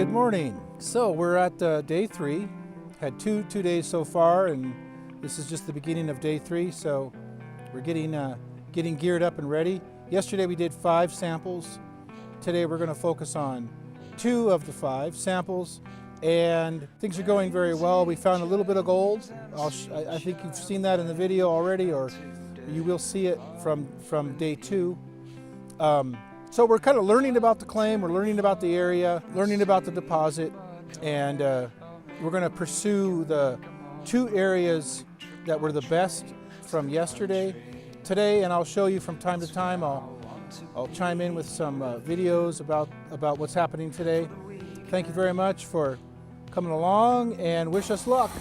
Good morning. So we're at day 3. Had two days so far, and this is just the beginning of day 3. So we're getting geared up and ready. Yesterday we did 5 samples. Today we're going to focus on 2 of the 5 samples, and things are going very well. We found a little bit of gold. I think you've seen that in the video already, or you will see it from day 2. So we're kind of learning about the claim, we're learning about the area, learning about the deposit, and we're going to pursue the 2 areas that were the best from yesterday, today, and I'll show you from time to time. I'll chime in with some videos about what's happening today. Thank you very much for coming along, and wish us luck.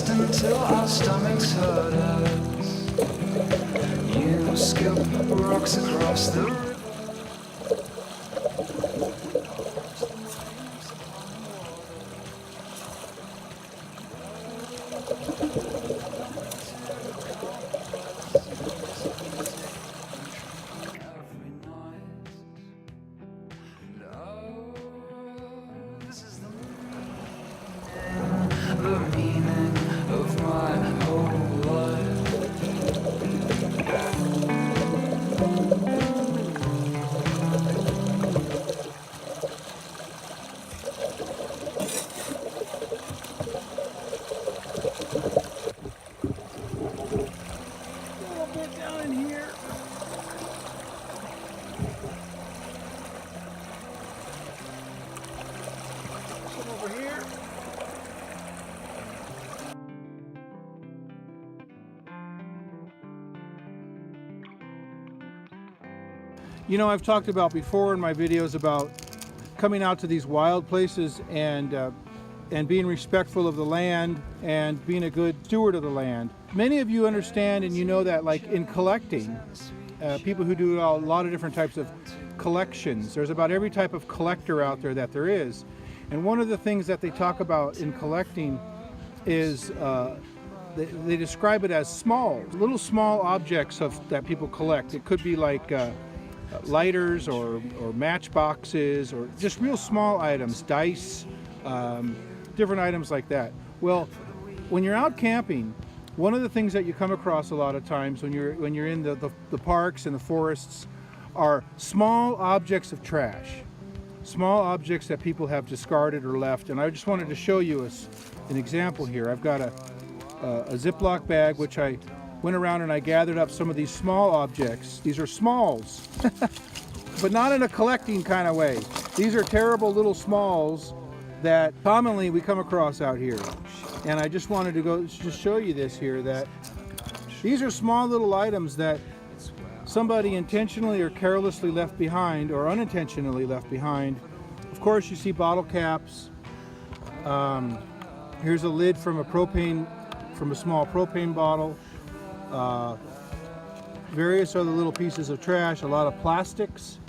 Until our stomachs hurt us, you skip rocks across the river. You know, I've talked about before in my videos about coming out to these wild places and being respectful of the land and being a good steward of the land. Many of you understand and you know that, like in collecting, people who do a lot of different types of collections, there's about every type of collector out there that there is. And one of the things that they talk about in collecting is they describe it as small, little small objects that people collect. It could be like lighters or matchboxes or just real small items, dice, different items like that. Well, when you're out camping, one of the things that you come across a lot of times when you're in the parks and the forests are small objects of trash, small objects that people have discarded or left. And I just wanted to show you an example here. I've got a Ziploc bag which I went around and I gathered up some of these small objects. These are smalls, but not in a collecting kind of way. These are terrible little smalls that commonly we come across out here. And I just wanted to just show you this here, that these are small little items that somebody intentionally or carelessly left behind or unintentionally left behind. Of course, you see bottle caps. Here's a lid from a small propane bottle. Various other little pieces of trash, a lot of plastics.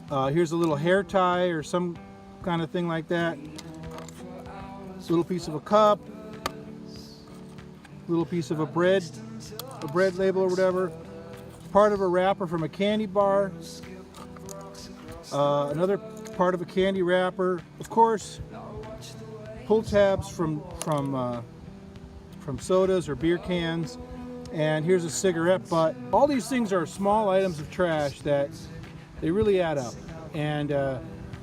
Here's a little hair tie or some kind of thing like that. Little piece of a cup, little piece of a bread label or whatever, part of a wrapper from a candy bar, another part of a candy wrapper, of course, pull tabs from sodas or beer cans, and here's a cigarette butt. All these things are small items of trash that they really add up. And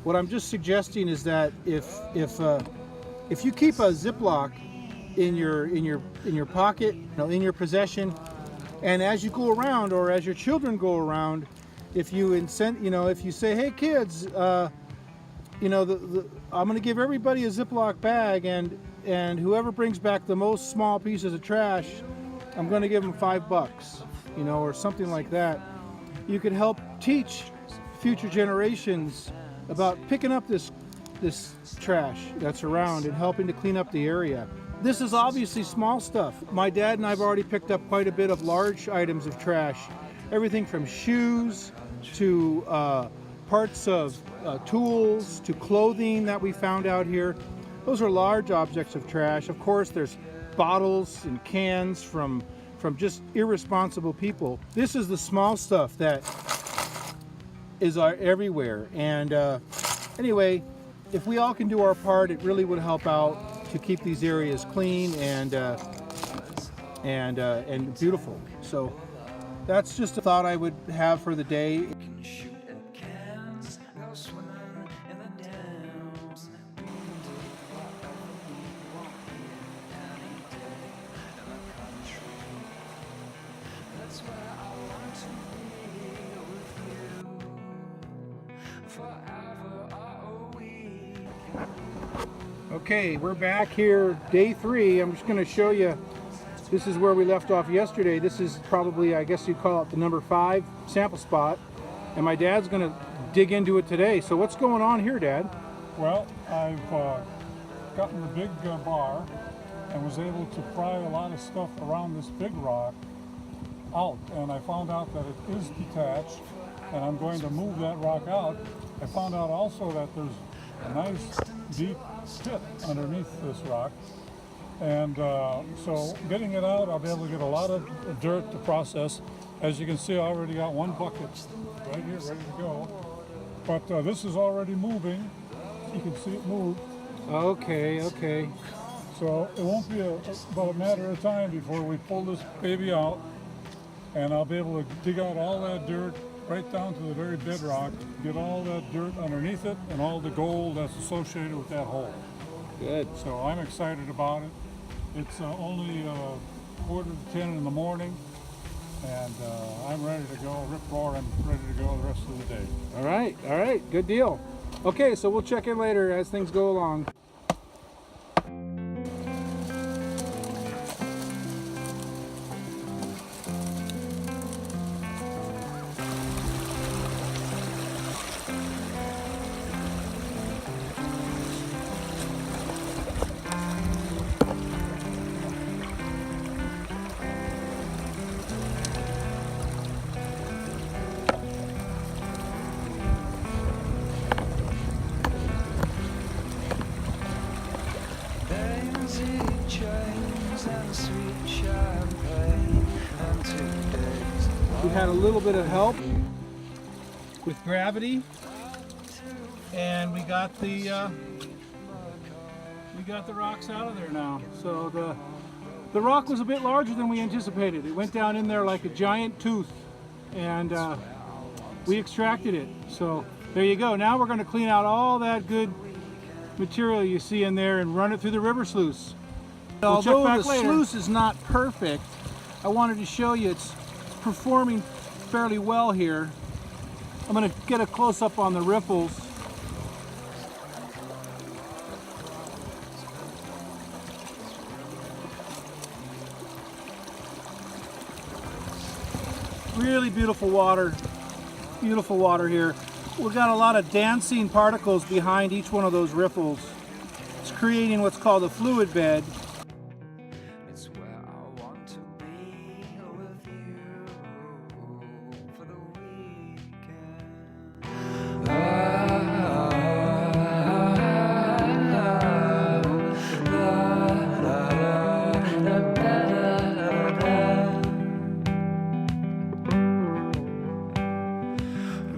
what I'm just suggesting is that if you keep a Ziploc in your pocket, in your possession, and as you go around or as your children go around, if you say, hey kids, I'm going to give everybody a Ziploc bag, and whoever brings back the most small pieces of trash, I'm going to give them $5, or something like that. You can help teach future generations about picking up this trash that's around and helping to clean up the area. This is obviously small stuff. My dad and I have already picked up quite a bit of large items of trash. Everything from shoes to parts of tools to clothing that we found out here. Those are large objects of trash. Of course, there's bottles and cans from just irresponsible people. This is the small stuff that is everywhere. And anyway, if we all can do our part, it really would help out to keep these areas clean and beautiful. So that's just a thought I would have for the day. Okay, we're back here, day 3. I'm just going to show you, this is where we left off yesterday. This is probably, I guess you'd call it the number 5 sample spot. And my dad's going to dig into it today. So what's going on here, Dad? Well, I've gotten the big bar and was able to pry a lot of stuff around this big rock out. And I found out that it is detached, and I'm going to move that rock out. I found out also that there's a nice deep pit underneath this rock, and so getting it out, I'll be able to get a lot of dirt to process. As you can see, I already got one bucket right here ready to go, but this is already moving. You can see it move. Okay. So it won't be about a matter of time before we pull this baby out, and I'll be able to dig out all that dirt right down to the very bedrock, get all that dirt underneath it and all the gold that's associated with that hole. Good. So I'm excited about it. It's only 9:45 in the morning, and I'm ready to go, rip-roaring, ready to go the rest of the day. All right, good deal. Okay, so we'll check in later as things go along. had a little bit of help with gravity, and we got the rocks out of there now. So the rock was a bit larger than we anticipated. It went down in there like a giant tooth, and we extracted it. So there you go. Now we're going to clean out all that good material you see in there and run it through the river sluice. Although the sluice is not perfect, I wanted to show you it's performing fairly well here. I'm going to get a close-up on the riffles. Really beautiful water here. We've got a lot of dancing particles behind each one of those riffles. It's creating what's called a fluid bed. It's where I want to be with you for the weekend.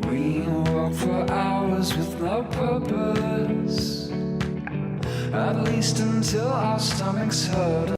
We walk for hours with no purpose, at least until our stomachs hurt.